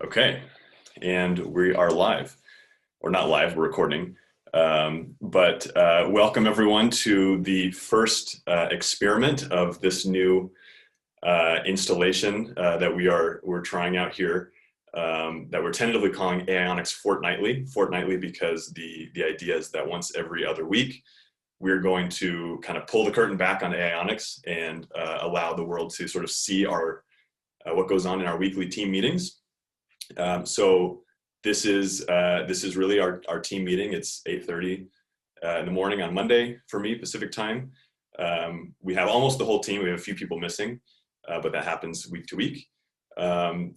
Okay, and we are live, or not live, we're recording. But welcome everyone to the first experiment of this new installation that we're trying out here, that we're tentatively calling Aionics Fortnightly. Fortnightly because the idea is that once every other week, we're going to kind of pull the curtain back on Aionics and allow the world to sort of see our what goes on in our weekly team meetings. So this is really our team meeting. It's 8:30 in the morning on Monday for me, Pacific time. We have almost the whole team. We have a few people missing, but that happens week to week. So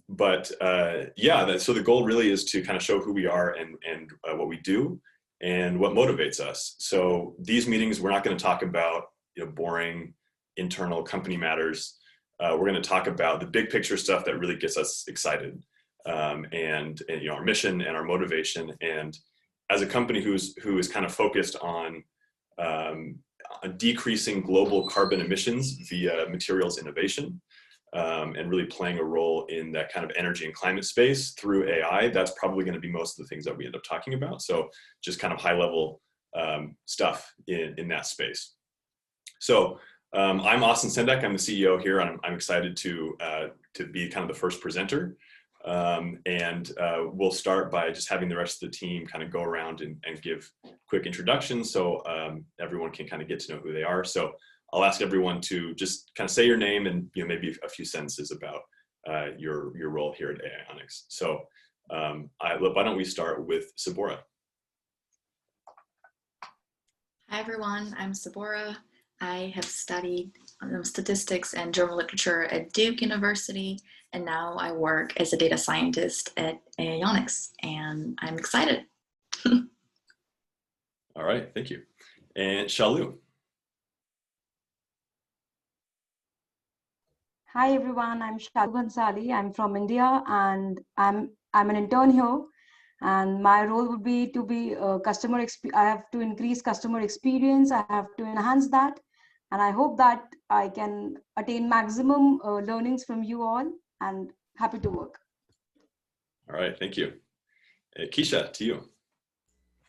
the goal really is to kind of show who we are and what we do and what motivates us. So these meetings, we're not going to talk about boring internal company matters. We're going to talk about the big picture stuff that really gets us excited. And our mission and our motivation, and as a company who is kind of focused on decreasing global carbon emissions via materials innovation, and really playing a role in that kind of energy and climate space through AI, that's probably going to be most of the things that we end up talking about. So just kind of high level stuff in that space. So I'm Austin Sendek. I'm the CEO here, and I'm excited to be kind of the first presenter. We'll start by just having the rest of the team kind of go around and give quick introductions so everyone can kind of get to know who they are. So I'll ask everyone to just kind of say your name and maybe a few sentences about your role here at Aionics. So why don't we start with Sabora? Hi everyone, I'm Sabora. I have studied statistics and journal literature at Duke University, and now I work as a data scientist at Aionics, and I'm excited. All right, thank you. And Shalu. Hi everyone, I'm Shalu Bansali. I'm from India, and I'm an intern here. And my role would be to be I have to increase customer experience. I have to enhance that. And I hope that I can attain maximum learnings from you all, and happy to work. All right, thank you. Keisha, to you.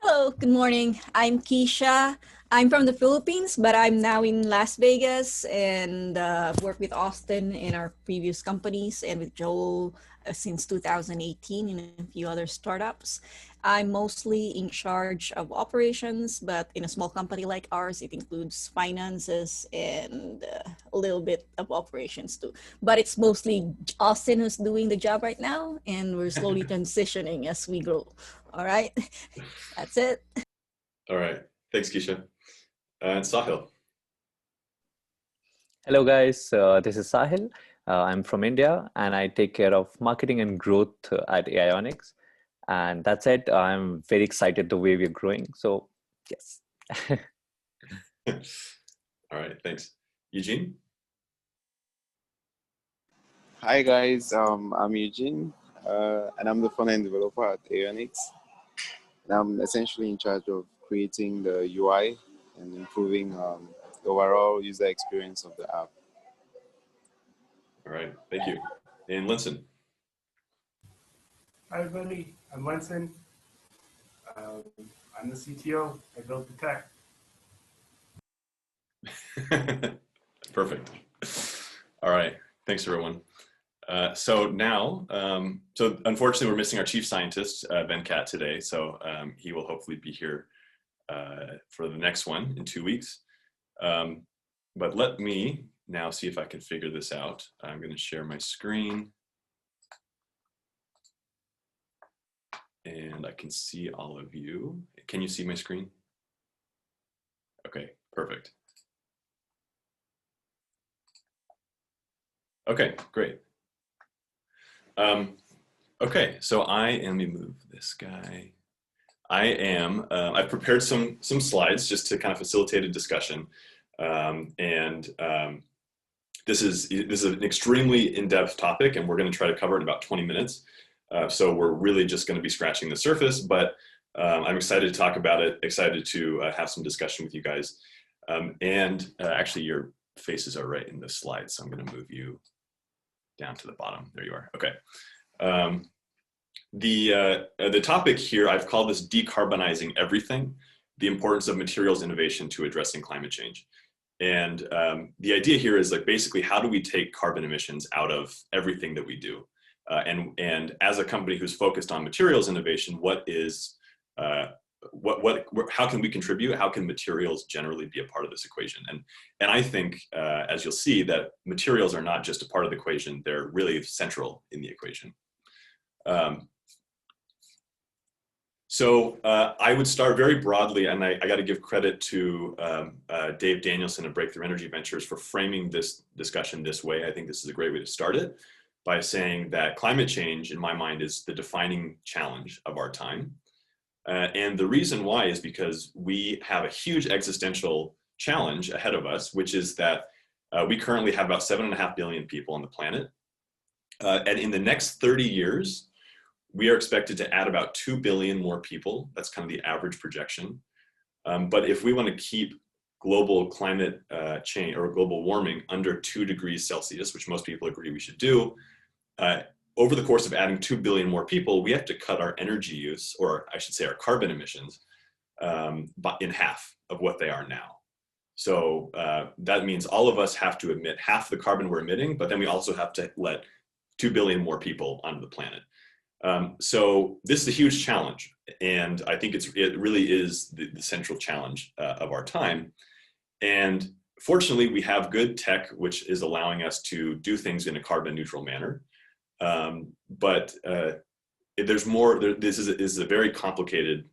Hello, good morning. I'm Keisha. I'm from the Philippines, but I'm now in Las Vegas and worked with Austin in our previous companies and with Joel since 2018 in a few other startups. I'm mostly in charge of operations, but in a small company like ours, it includes finances and a little bit of operations too. But it's mostly Austin who's doing the job right now, and we're slowly transitioning as we grow. All right, that's it. All right, thanks, Keisha. And Sahil. Hello guys, this is Sahil. I'm from India and I take care of marketing and growth at Aionics. And that's it. I'm very excited the way we're growing. So yes. All right, thanks. Eugene? Hi guys, I'm Eugene, and I'm the front-end developer at Aionics. And I'm essentially in charge of creating the UI and improving the overall user experience of the app. All right, thank you. And Linson. Hi everybody, I'm Linson. I'm the CTO. I built the tech. Perfect. All right, thanks everyone. So now, so unfortunately we're missing our chief scientist, Venkat, today. So he will hopefully be here for the next one in 2 weeks. But let me now see if I can figure this out. I'm going to share my screen. And I can see all of you. Can you see my screen? Okay, perfect. Okay, great. Okay, so let me move this guy. I've prepared some slides just to kind of facilitate a discussion. This is an extremely in-depth topic, and we're going to try to cover it in about 20 minutes. So we're really just going to be scratching the surface, but I'm excited to talk about it, excited to have some discussion with you guys. Actually, your faces are right in the slide, so I'm going to move you down to the bottom. There you are. Okay. The topic here, I've called this Decarbonizing Everything, the importance of materials innovation to addressing climate change. And the idea here is like basically how do we take carbon emissions out of everything that we do? And as a company who's focused on materials innovation, how can we contribute? How can materials generally be a part of this equation? And I think, as you'll see, that materials are not just a part of the equation, they're really central in the equation. So I would start very broadly, and I got to give credit to Dave Danielson of Breakthrough Energy Ventures for framing this discussion this way. I think this is a great way to start it, by saying that climate change, in my mind, is the defining challenge of our time. And the reason why is because we have a huge existential challenge ahead of us, which is that we currently have about 7.5 billion people on the planet. And in the next 30 years, we are expected to add about 2 billion more people. That's kind of the average projection. But if we want to keep global climate change or global warming under 2 degrees Celsius, which most people agree we should do, over the course of adding 2 billion more people, we have to cut our energy use, or I should say our carbon emissions, in half of what they are now. So that means all of us have to emit half the carbon we're emitting, but then we also have to let 2 billion more people onto the planet. So this is a huge challenge, and I think it really is the central challenge of our time. And fortunately, we have good tech, which is allowing us to do things in a carbon neutral manner. But there's more. This is a very complicated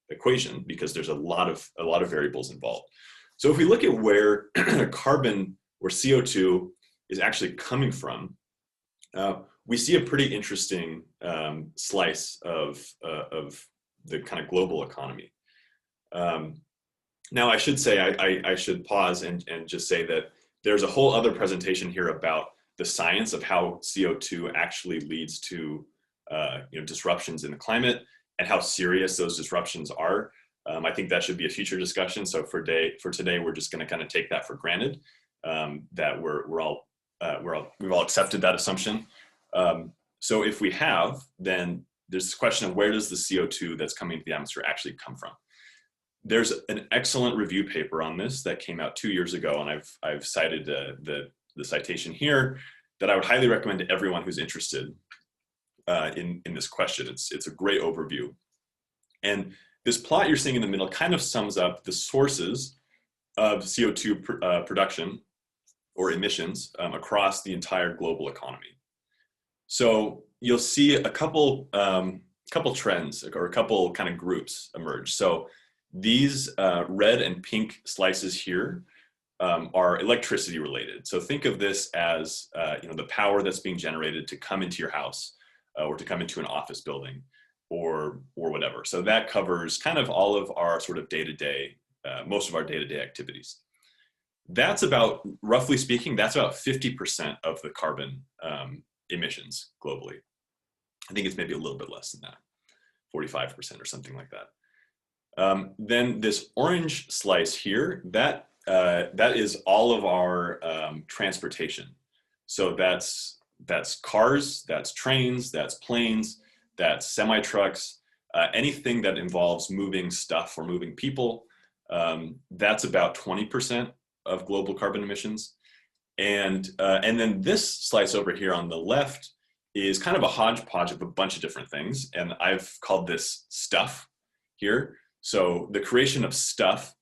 equation because there's a lot of variables involved. So if we look at where carbon or CO2 is actually coming from, we see a pretty interesting slice of the kind of global economy. Now, I should say, I should pause and just say that there's a whole other presentation here about the science of how CO2 actually leads to disruptions in the climate and how serious those disruptions are. I think that should be a future discussion. So for today, we're just going to kind of take that for granted, that we've all accepted that assumption. So if we have, then there's this question of where does the CO2 that's coming into the atmosphere actually come from? There's an excellent review paper on this that came out 2 years ago, and I've cited the citation here that I would highly recommend to everyone who's interested in this question. It's a great overview. And this plot you're seeing in the middle kind of sums up the sources of CO2 production or emissions across the entire global economy. So you'll see a couple trends or a couple kind of groups emerge. So these red and pink slices here are electricity related. So think of this as the power that's being generated to come into your house or to come into an office building or whatever. So that covers kind of all of our sort of day-to-day, most of our day-to-day activities. That's about, roughly speaking, that's about 50% of the carbon emissions globally. I think it's maybe a little bit less than that, 45% or something like that. Then this orange slice here, that is all of our transportation. So that's cars, that's trains, that's planes, that's semi-trucks, anything that involves moving stuff or moving people. That's about 20% of global carbon emissions. And then this slice over here on the left is kind of a hodgepodge of a bunch of different things. And I've called this stuff here. So the creation of stuff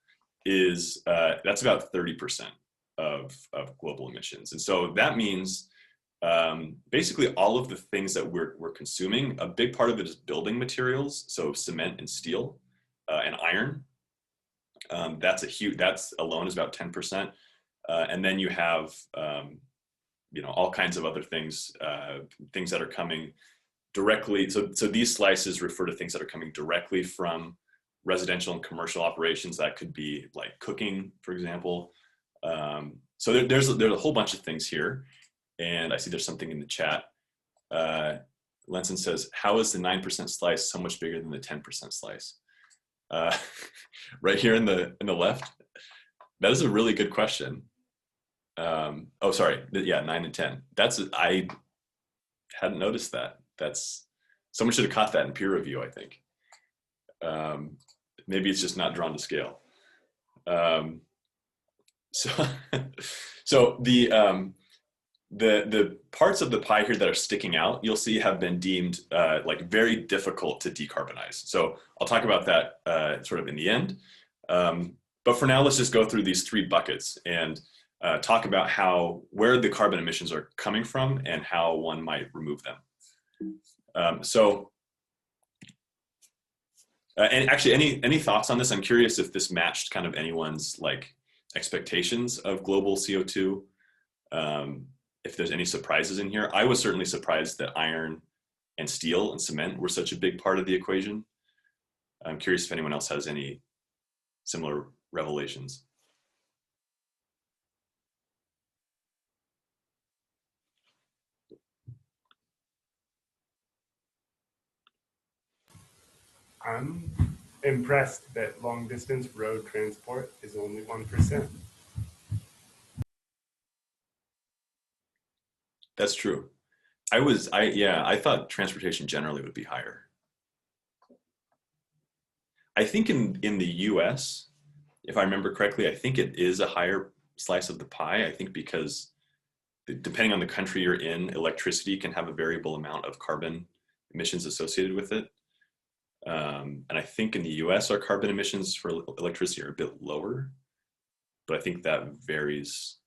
is, that's about 30% of global emissions. And so that means basically all of the things that we're consuming, a big part of it is building materials. So cement and steel and iron. That's alone is about 10%. And then you have, all kinds of other things, things that are coming directly. So these slices refer to things that are coming directly from residential and commercial operations. That could be like cooking, for example. So there's a whole bunch of things here. And I see there's something in the chat. Lenson says, how is the 9% slice so much bigger than the 10% slice? Right here in the left, that is a really good question. Oh, sorry. Yeah, 9 and 10. I hadn't noticed that. That's Someone should have caught that in peer review, I think. Maybe it's just not drawn to scale. So the parts of the pie here that are sticking out, you'll see have been deemed like very difficult to decarbonize. So I'll talk about that sort of in the end. But for now, let's just go through these three buckets and talk about where the carbon emissions are coming from and how one might remove them. And actually, any thoughts on this? I'm curious if this matched kind of anyone's like expectations of global CO2. If there's any surprises in here. I was certainly surprised that iron and steel and cement were such a big part of the equation. I'm curious if anyone else has any similar revelations. I'm impressed that long distance road transport is only 1%. That's true. I thought transportation generally would be higher. I think in the US, if I remember correctly, I think it is a higher slice of the pie. I think because depending on the country you're in, electricity can have a variable amount of carbon emissions associated with it. And I think in the US, our carbon emissions for electricity are a bit lower, but I think that varies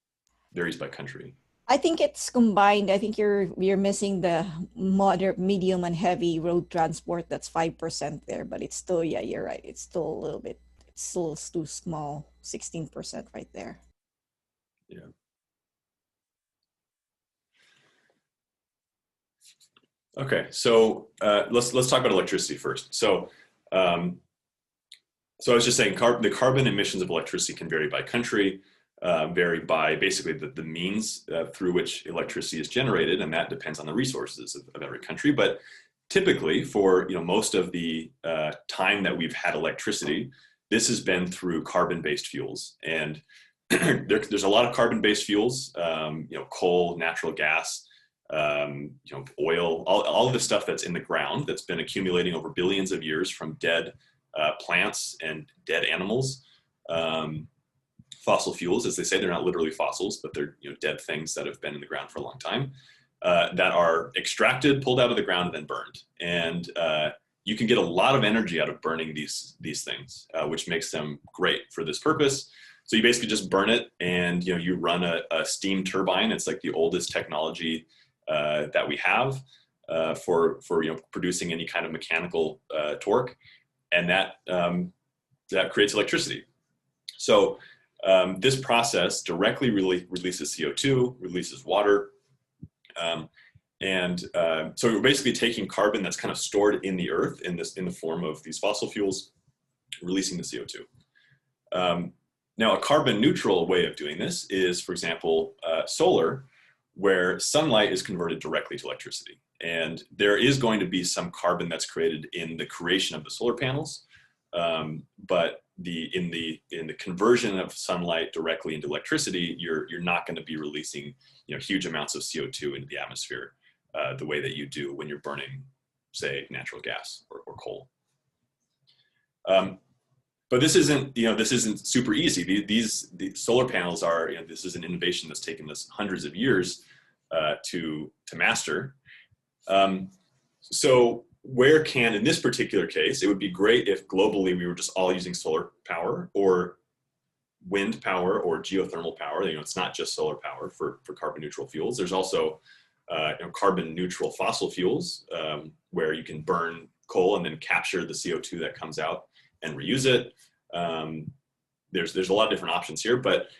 by country. I think it's combined. I think you're missing the moderate, medium, and heavy road transport. That's 5% there, but it's still, yeah, you're right. It's still a little bit, it's still too small, 16% right there. Yeah. Okay, so let's talk about electricity first. So I was just saying the carbon emissions of electricity can vary by country. Vary by basically the means through which electricity is generated, and that depends on the resources of every country. But typically, for most of the time that we've had electricity, this has been through carbon-based fuels, and there's a lot of carbon-based fuels. Coal, natural gas, oil, all of the stuff that's in the ground that's been accumulating over billions of years from dead plants and dead animals. Fossil fuels, as they say, they're not literally fossils, but they're dead things that have been in the ground for a long time, that are extracted, pulled out of the ground, and then burned. And you can get a lot of energy out of burning these things, which makes them great for this purpose. So you basically just burn it, and you run a steam turbine. It's like the oldest technology that we have for producing any kind of mechanical torque, and that creates electricity. So this process directly releases CO2, releases water, so we're basically taking carbon that's kind of stored in the earth in the form of these fossil fuels, releasing the CO2. Now, a carbon neutral way of doing this is, for example, solar, where sunlight is converted directly to electricity, and there is going to be some carbon that's created in the creation of the solar panels, but in the conversion of sunlight directly into electricity, you're not going to be releasing huge amounts of CO2 into the atmosphere the way that you do when you're burning, say, natural gas or coal. But this isn't super easy. These solar panels are, this is an innovation that's taken us hundreds of years to master. So in this particular case, it would be great if globally we were just all using solar power or wind power or geothermal power. It's not just solar power for carbon neutral fuels. There's also carbon neutral fossil fuels where you can burn coal and then capture the CO2 that comes out and reuse it. There's a lot of different options here, but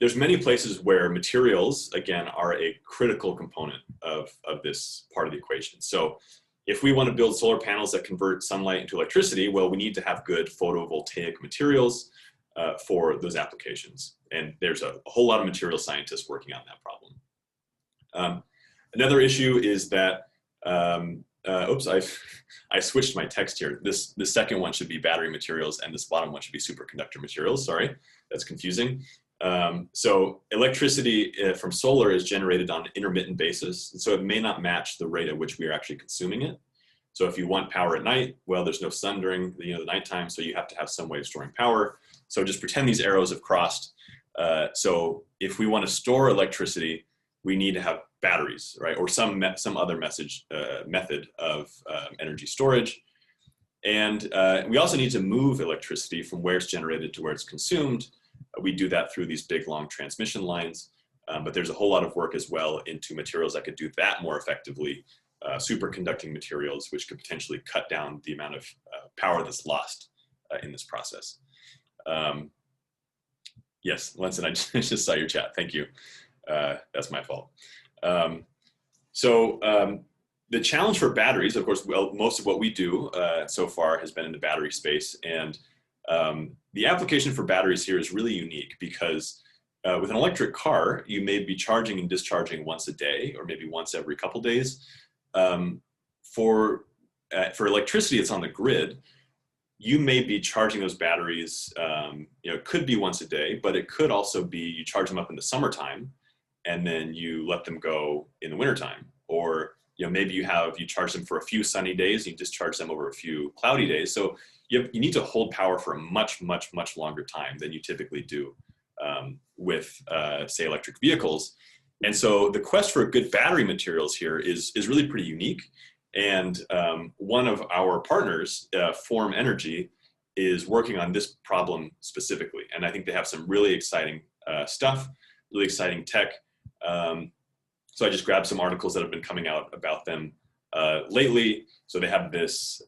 there's many places where materials, again, are a critical component of this part of the equation. So if we want to build solar panels that convert sunlight into electricity, well, we need to have good photovoltaic materials for those applications. And there's a whole lot of material scientists working on that problem. Another issue is that, oops, I switched my text here. The second one should be battery materials, and this bottom one should be superconductor materials. Sorry, that's confusing. So electricity from solar is generated on an intermittent basis, so it may not match the rate at which we are actually consuming it. So if you want power at night, well, there's no sun during the nighttime, so you have to have some way of storing power. So just pretend these arrows have crossed. So if we want to store electricity, we need to have batteries, right? Or some other method of energy storage. And we also need to move electricity from where it's generated to where it's consumed. We do that through these big, long transmission lines. But there's a whole lot of work as well into materials that could do that more effectively. Superconducting materials, which could potentially cut down the amount of power that's lost in this process. Yes, Lenson, I just saw your chat. Thank you. That's my fault. The challenge for batteries, of course, well, most of what we do so far has been in the battery space. And the application for batteries here is really unique because with an electric car, you may be charging and discharging once a day or maybe once every couple days. For electricity, it's on the grid. You may be charging those batteries, it could be once a day, but it could also be you charge them up in the summertime and then you let them go in the wintertime. Or maybe you charge them for a few sunny days, you discharge them over a few cloudy days. So you need to hold power for a much, much, much longer time than you typically do with, say, electric vehicles. And so the quest for good battery materials here is really pretty unique. And one of our partners, Form Energy, is working on this problem specifically. And I think they have some really exciting stuff, really exciting tech. So I just grabbed some articles that have been coming out about them lately. So they have this,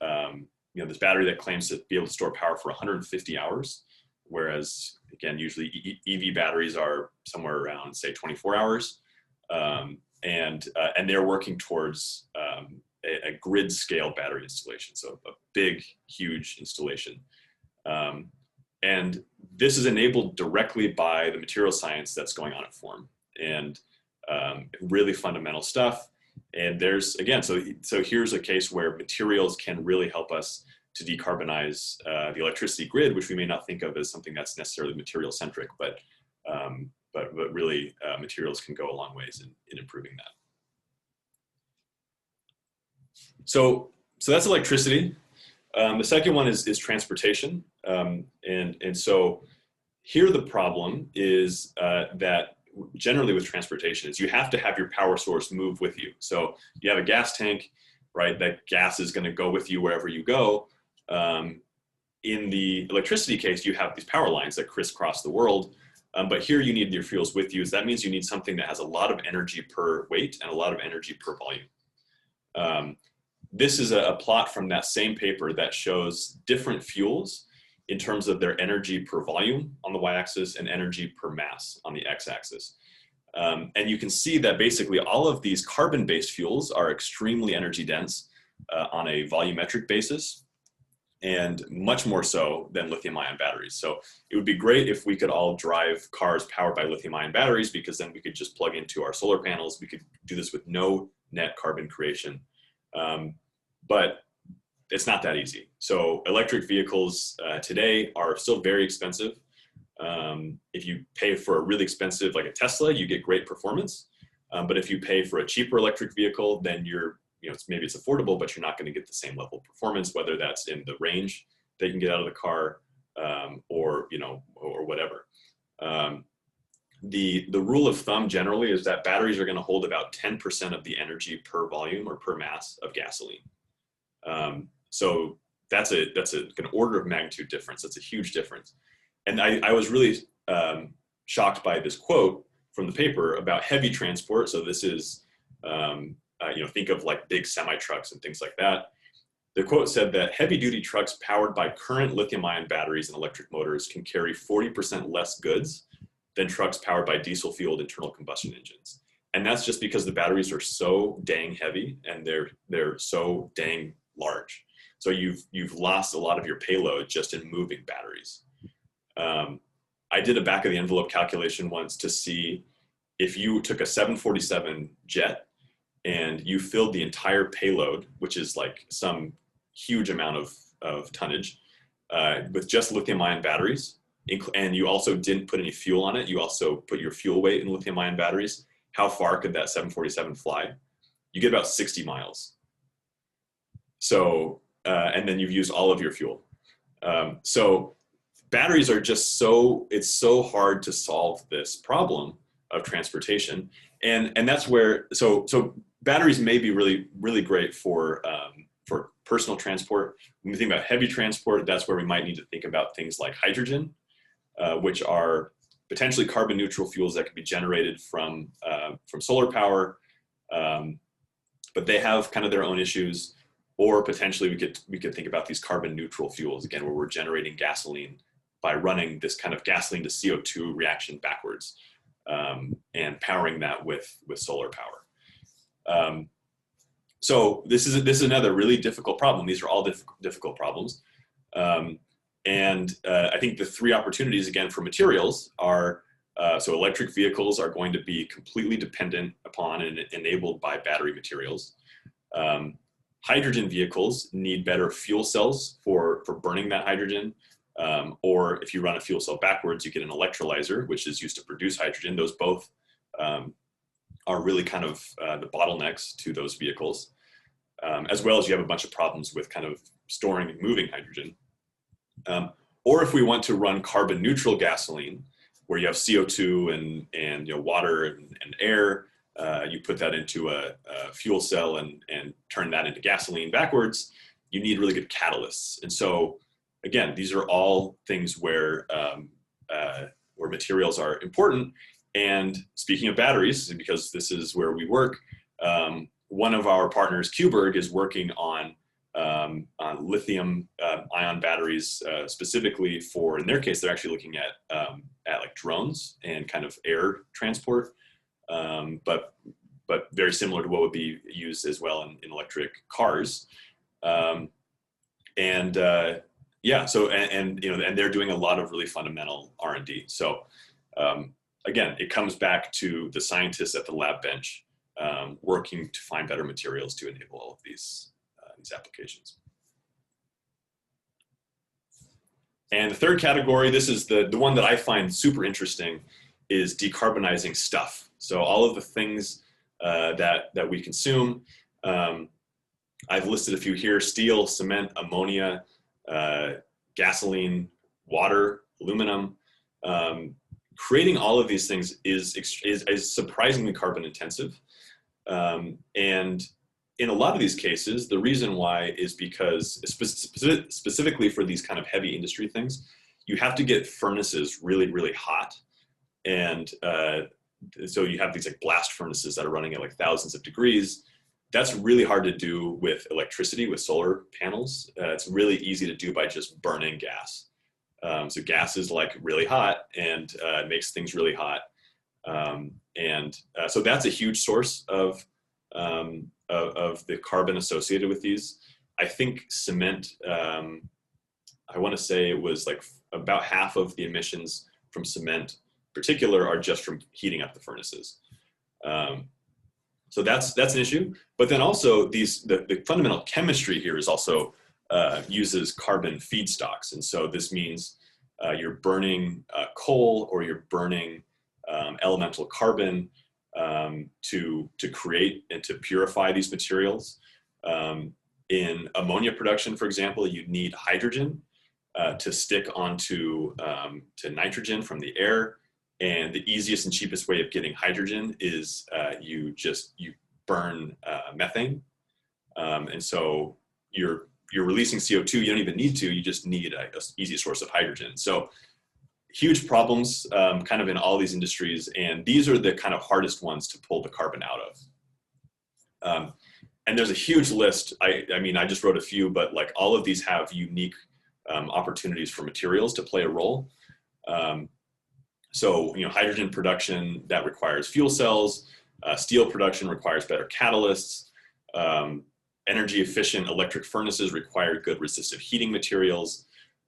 this battery that claims to be able to store power for 150 hours, whereas again, usually EV batteries are somewhere around, say, 24 hours. And they're working towards a grid scale battery installation. So a big, huge installation. And this is enabled directly by the material science that's going on at Form, and really fundamental stuff. And there's, again, so here's a case where materials can really help us to decarbonize the electricity grid, which we may not think of as something that's necessarily material centric, but really materials can go a long ways in improving that. So that's electricity. The second one is transportation. And so here the problem is that generally with transportation is you have to have your power source move with you. So you have a gas tank, right? That gas is going to go with you wherever you go. In the electricity case, you have these power lines that crisscross the world. But here you need your fuels with you. So that means you need something that has a lot of energy per weight and a lot of energy per volume. This is a plot from that same paper that shows different fuels in terms of their energy per volume on the y-axis and energy per mass on the x-axis. And you can see that basically all of these carbon-based fuels are extremely energy dense on a volumetric basis, and much more so than lithium-ion batteries. So it would be great if we could all drive cars powered by lithium-ion batteries, because then we could just plug into our solar panels. We could do this with no net carbon creation. But it's not that easy. So electric vehicles today are still very expensive. If you pay for a really expensive, like a Tesla, you get great performance. But if you pay for a cheaper electric vehicle, then maybe it's affordable, but you're not going to get the same level of performance, whether that's in the range that you can get out of the car, or whatever. The rule of thumb generally is that batteries are going to hold about 10% of the energy per volume or per mass of gasoline. So that's an order of magnitude difference. That's a huge difference. And I was really shocked by this quote from the paper about heavy transport. So this is, think of like big semi trucks and things like that. The quote said that heavy duty trucks powered by current lithium-ion batteries and electric motors can carry 40% less goods than trucks powered by diesel fueled internal combustion engines. And that's just because the batteries are so dang heavy and they're so dang large. So you've lost a lot of your payload just in moving batteries. I did a back of the envelope calculation once to see if you took a 747 jet and you filled the entire payload, which is like some huge amount of tonnage, with just lithium-ion batteries, and you also didn't put any fuel on it, you also put your fuel weight in lithium-ion batteries, how far could that 747 fly? You get about 60 miles. So, and then you've used all of your fuel. So batteries are just it's so hard to solve this problem of transportation. And that's where, so batteries may be really great for personal transport. When we think about heavy transport, that's where we might need to think about things like hydrogen, which are potentially carbon neutral fuels that can be generated from solar power, but they have kind of their own issues. Or potentially we could think about these carbon neutral fuels, again, where we're generating gasoline by running this kind of gasoline to CO2 reaction backwards, and powering that with solar power. So this is another really difficult problem. These are all difficult problems. And I think the three opportunities, again, for materials are, so electric vehicles are going to be completely dependent upon and enabled by battery materials. Hydrogen vehicles need better fuel cells for burning that hydrogen. Or if you run a fuel cell backwards, you get an electrolyzer, which is used to produce hydrogen. Those both are really kind of the bottlenecks to those vehicles, as well as you have a bunch of problems with kind of storing and moving hydrogen. Or if we want to run carbon neutral gasoline, where you have CO2 and water and air, you put that into a fuel cell and turn that into gasoline backwards, you need really good catalysts. And so, again, these are all things where materials are important. And speaking of batteries, because this is where we work, one of our partners, Cuberg, is working on lithium ion batteries, specifically for, in their case, they're actually looking at like drones and kind of air transport, but very similar to what would be used as well in electric cars. Yeah, so and they're doing a lot of really fundamental R&D. So again, it comes back to the scientists at the lab bench working to find better materials to enable all of these applications. And the third category, this is the one that I find super interesting, is decarbonizing stuff. So all of the things that we consume. I've listed a few here: steel, cement, ammonia, gasoline, water, aluminum. Creating all of these things is surprisingly carbon intensive. And in a lot of these cases, the reason why is because specifically for these kind of heavy industry things, you have to get furnaces really, really hot. And so you have these like blast furnaces that are running at like thousands of degrees. That's really hard to do with electricity, with solar panels. It's really easy to do by just burning gas. So gas is like really hot and it makes things really hot. So that's a huge source of the carbon associated with these. I think cement, I want to say it was like about half of the emissions from cement in particular are just from heating up the furnaces. So that's an issue. But then also the fundamental chemistry here is also uses carbon feedstocks. And so this means you're burning coal or you're burning elemental carbon to create and to purify these materials. In ammonia production, for example, you need hydrogen to stick onto to nitrogen from the air. And the easiest and cheapest way of getting hydrogen is you burn methane. And so you're releasing CO2, you don't even need to, you just need an easy source of hydrogen. So huge problems kind of in all these industries, and these are the kind of hardest ones to pull the carbon out of. And there's a huge list. I mean, I just wrote a few, but like all of these have unique opportunities for materials to play a role. So, hydrogen production, that requires fuel cells. Steel production requires better catalysts. Energy efficient electric furnaces require good resistive heating materials.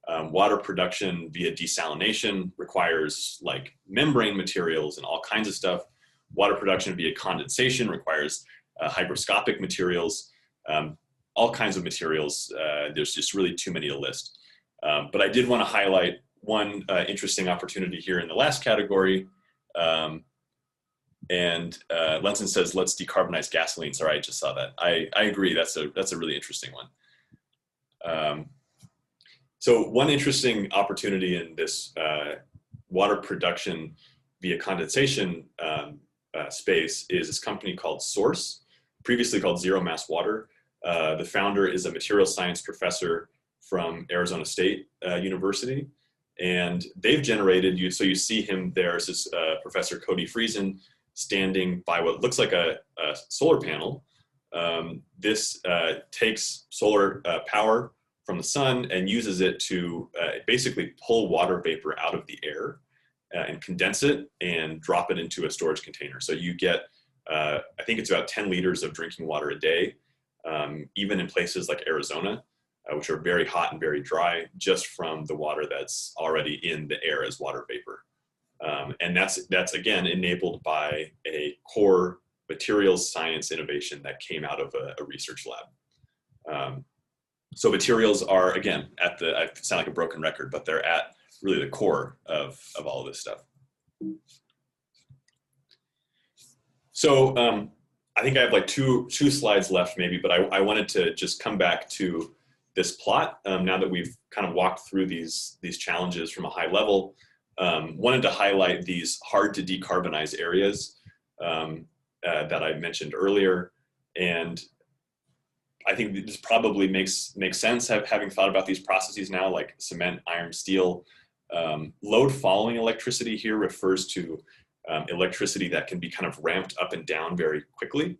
Water production via desalination requires like membrane materials and all kinds of stuff. Water production via condensation requires hygroscopic materials, all kinds of materials. There's just really too many to list. But I did want to highlight one interesting opportunity here in the last category. Lenson says, let's decarbonize gasoline. Sorry, I just saw that. I agree. That's a really interesting one. So one interesting opportunity in this water production via condensation space is this company called Source, previously called Zero Mass Water. The founder is a material science professor from Arizona State University, and they've generated, so you see him there, this is Professor Cody Friesen standing by what looks like a solar panel. This takes solar power from the sun and uses it to basically pull water vapor out of the air and condense it and drop it into a storage container. So you get, I think it's about 10 liters of drinking water a day, even in places like Arizona, which are very hot and very dry, just from the water that's already in the air as water vapor. And that's again enabled by a core materials science innovation that came out of a research lab. So materials are, again, I sound like a broken record, but they're at really the core of all of this stuff. So I think I have like two slides left maybe, but I wanted to just come back to this plot now that we've kind of walked through these challenges from a high level. Wanted to highlight these hard to decarbonize areas that I mentioned earlier. And I think this probably makes sense having thought about these processes now, like cement, iron, steel. Load following electricity here refers to electricity that can be kind of ramped up and down very quickly.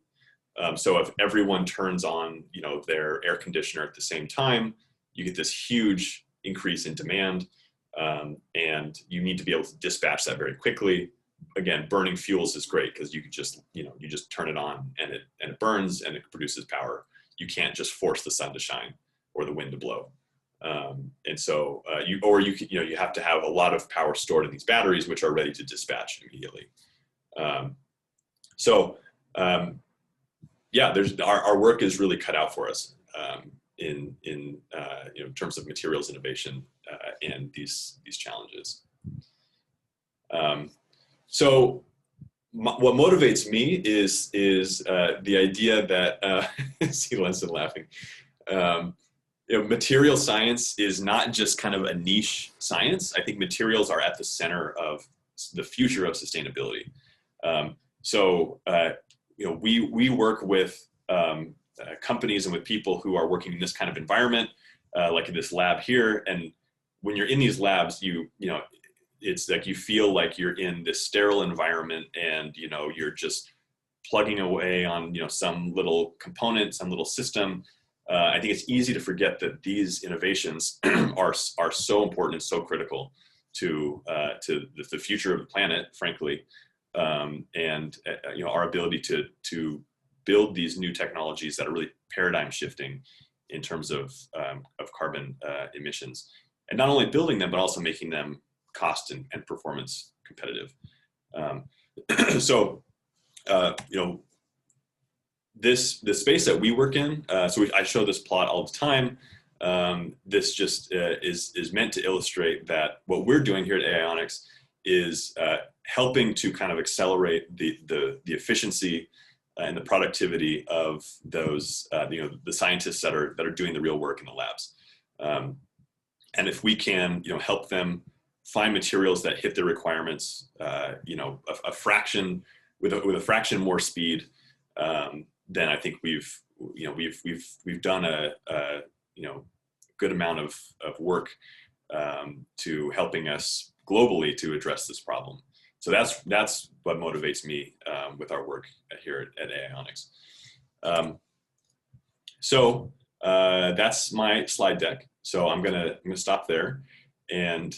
So if everyone turns on, their air conditioner at the same time, you get this huge increase in demand, and you need to be able to dispatch that very quickly. Again, burning fuels is great because you could just, you just turn it on and it burns and it produces power. You can't just force the sun to shine or the wind to blow. And so you have to have a lot of power stored in these batteries, which are ready to dispatch immediately. Yeah, our work is really cut out for us in terms of materials innovation and these challenges. What motivates me is the idea that see Lenson laughing. Material science is not just kind of a niche science. I think materials are at the center of the future of sustainability. We work with companies and with people who are working in this kind of environment, like in this lab here. And when you're in these labs, it's like you feel like you're in this sterile environment, and you're just plugging away on some little component, some little system. I think it's easy to forget that these innovations are so important and so critical to the future of the planet, frankly, and our ability to build these new technologies that are really paradigm shifting in terms of carbon emissions, and not only building them but also making them cost and performance competitive. The space that we work in, I show this plot all the time. This just is meant to illustrate that what we're doing here at Aionics is helping to kind of accelerate the efficiency and the productivity of those the scientists that are doing the real work in the labs. And if we can help them find materials that hit their requirements, a fraction with a fraction more speed, then I think we've done a good amount of work to helping us globally to address this problem. So that's what motivates me with our work here at Aionics. That's my slide deck. So I'm gonna stop there, and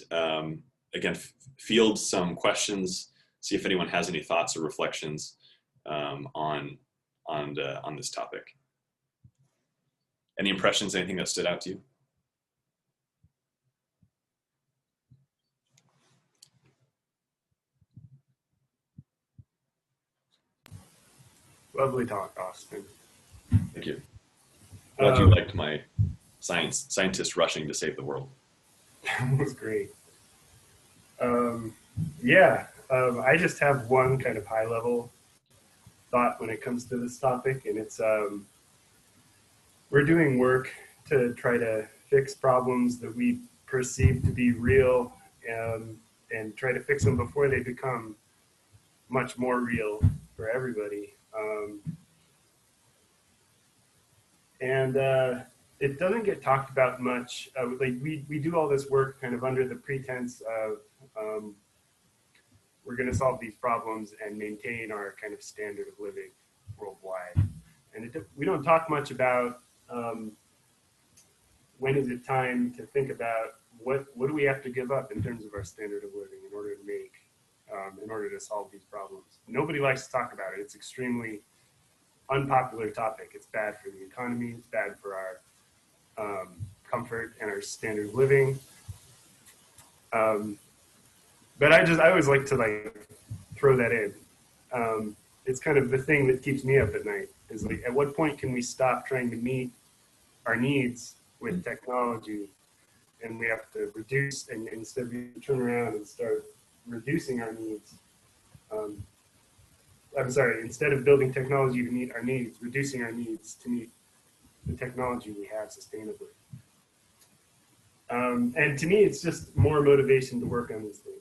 again, field some questions, see if anyone has any thoughts or reflections on this topic. Any impressions, anything that stood out to you? Lovely talk, Austin. Thank you. Glad you liked my scientists rushing to save the world. That was great. I just have one kind of high level thought when it comes to this topic, and it's we're doing work to try to fix problems that we perceive to be real, and try to fix them before they become much more real for everybody. It doesn't get talked about much. Like we do all this work kind of under the pretense of we're going to solve these problems and maintain our kind of standard of living worldwide. And we don't talk much about when is it time to think about what do we have to give up in terms of our standard of living in order to make, in order to solve these problems. Nobody likes to talk about it. It's extremely unpopular topic. It's bad for the economy. It's bad for our comfort and our standard of living. But I always like to like throw that in. It's kind of the thing that keeps me up at night is like, at what point can we stop trying to meet our needs with technology, and we have to reduce, and instead we turn around and start reducing our needs. I'm sorry, instead of building technology to meet our needs, reducing our needs to meet the technology we have sustainably. And to me, it's just more motivation to work on these things.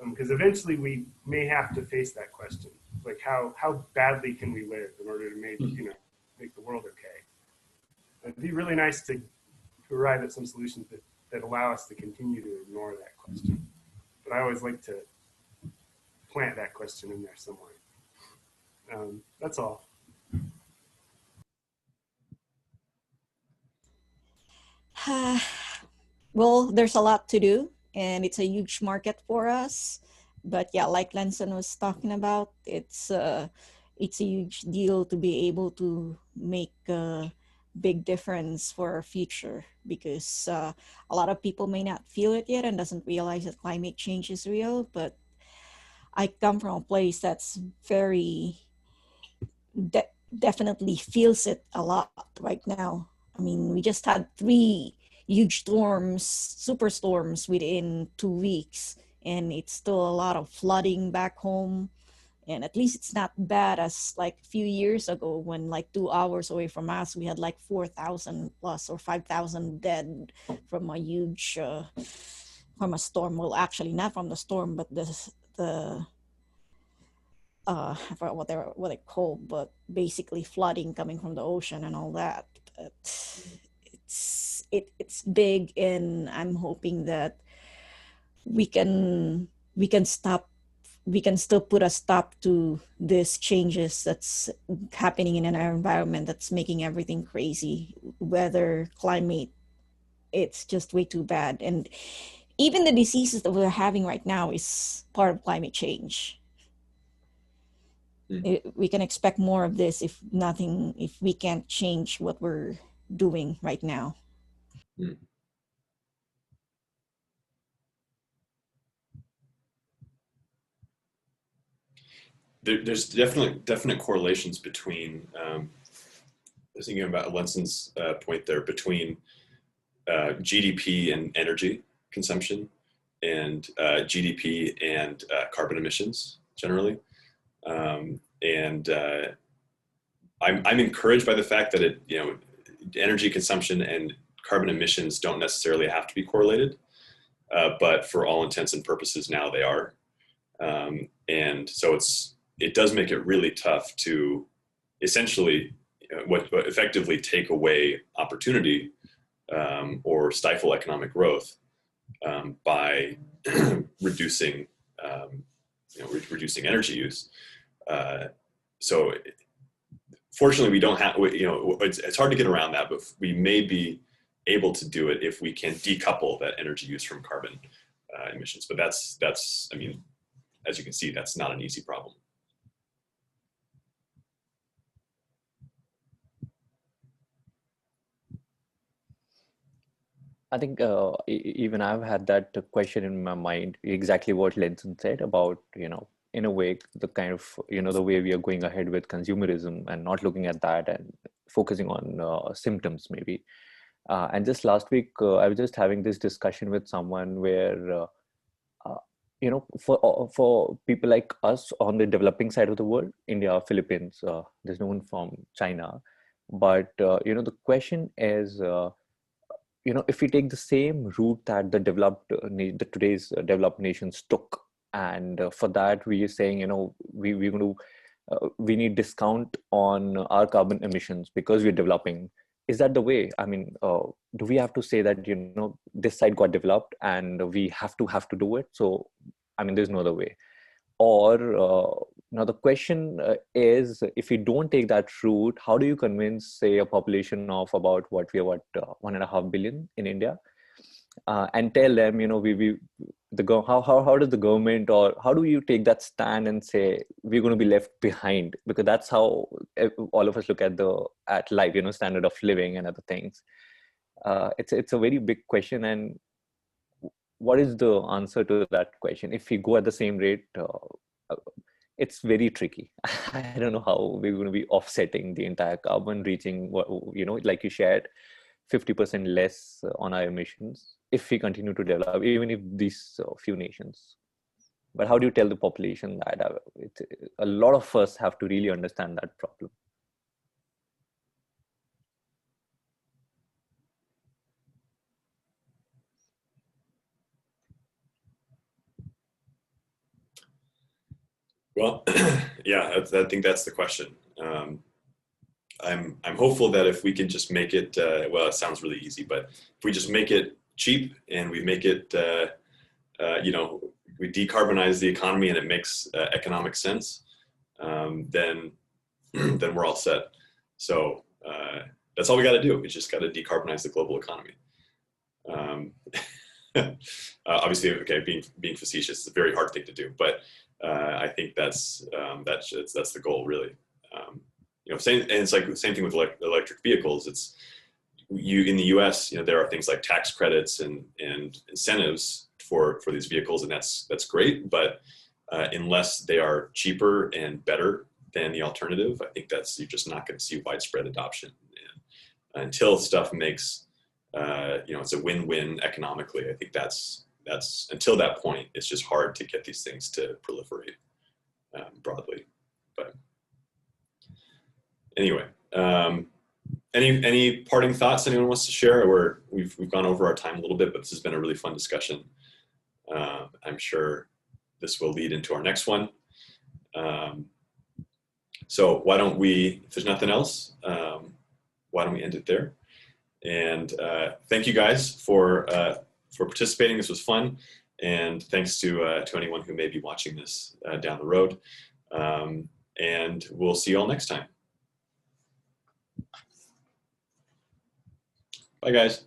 Because eventually we may have to face that question. Like how badly can we live in order to make the world okay? It'd be really nice to arrive at some solutions that allow us to continue to ignore that question. But I always like to plant that question in there somewhere. That's all. Well, there's a lot to do, and it's a huge market for us. But yeah, like Lenson was talking about, it's a huge deal to be able to make a big difference for our future, because a lot of people may not feel it yet and doesn't realize that climate change is real. But I come from a place that's very definitely feels it a lot right now. I mean, we just had 3 huge storms, superstorms within 2 weeks, and it's still a lot of flooding back home. And at least it's not bad as like a few years ago when like 2 hours away from us, we had like 4,000 plus or 5,000 dead from a huge, from a storm. Well, actually not from the storm, but the I forgot what they call, but basically flooding coming from the ocean and all that. But it's big, and I'm hoping that we can still put a stop to these changes that's happening in our environment that's making everything crazy. Weather, climate, it's just way too bad. And even the diseases that we're having right now is part of climate change. We can expect more of this if we can't change what we're doing right now. There's definite correlations between, thinking about Lenson's point there, between GDP and energy consumption, and GDP and carbon emissions generally. I'm encouraged by the fact that energy consumption and carbon emissions don't necessarily have to be correlated, but for all intents and purposes now they are. And so it does make it really tough to essentially what effectively take away opportunity or stifle economic growth by reducing reducing energy use. So fortunately, we don't have, it's hard to get around that, but we may be able to do it if we can decouple that energy use from carbon emissions. But that's, I mean, as you can see, that's not an easy problem. I think even I've had that question in my mind, exactly what Lenson said about, in a way, the kind of, the way we are going ahead with consumerism and not looking at that and focusing on symptoms maybe. And just last week, I was just having this discussion with someone where, for people like us on the developing side of the world, India, Philippines, there's no one from China. But, the question is, if we take the same route that the today's developed nations took, and for that we are saying, we're going to we need discount on our carbon emissions because we're developing. Is that the way? I mean, do we have to say that, this side got developed and we have to do it? So, I mean, there's no other way. Or now the question is, if you don't take that route, how do you convince, say, a population of about 1.5 billion in India, and tell them, how does the government, or how do you take that stand and say we're going to be left behind? Because that's how all of us look at life, standard of living and other things. It's a very big question, and what is the answer to that question? If we go at the same rate, it's very tricky. I don't know how we're going to be offsetting the entire carbon, reaching, like you shared, 50% less on our emissions if we continue to develop, even if these few nations. But how do you tell the population that? A lot of us have to really understand that problem. Well, yeah, I think that's the question. I'm hopeful that if we can just make it, well, it sounds really easy, but if we just make it cheap and we make it, we decarbonize the economy and it makes economic sense, then we're all set. So that's all we got to do. We just got to decarbonize the global economy. Obviously, okay, being facetious is a very hard thing to do, but I think that's the goal, really. And it's like the same thing with electric vehicles. It's in the U.S. There are things like tax credits and incentives for these vehicles, and that's great. But unless they are cheaper and better than the alternative, I think you're just not going to see widespread adoption. And until stuff makes it's a win-win economically, I think that's until that point, it's just hard to get these things to proliferate broadly. But anyway, any parting thoughts anyone wants to share? Or we've gone over our time a little bit, but this has been a really fun discussion. I'm sure this will lead into our next one. So why don't we, if there's nothing else, why don't we end it there? And thank you guys for participating. This was fun. And thanks to anyone who may be watching this down the road. And we'll see you all next time. Bye, guys.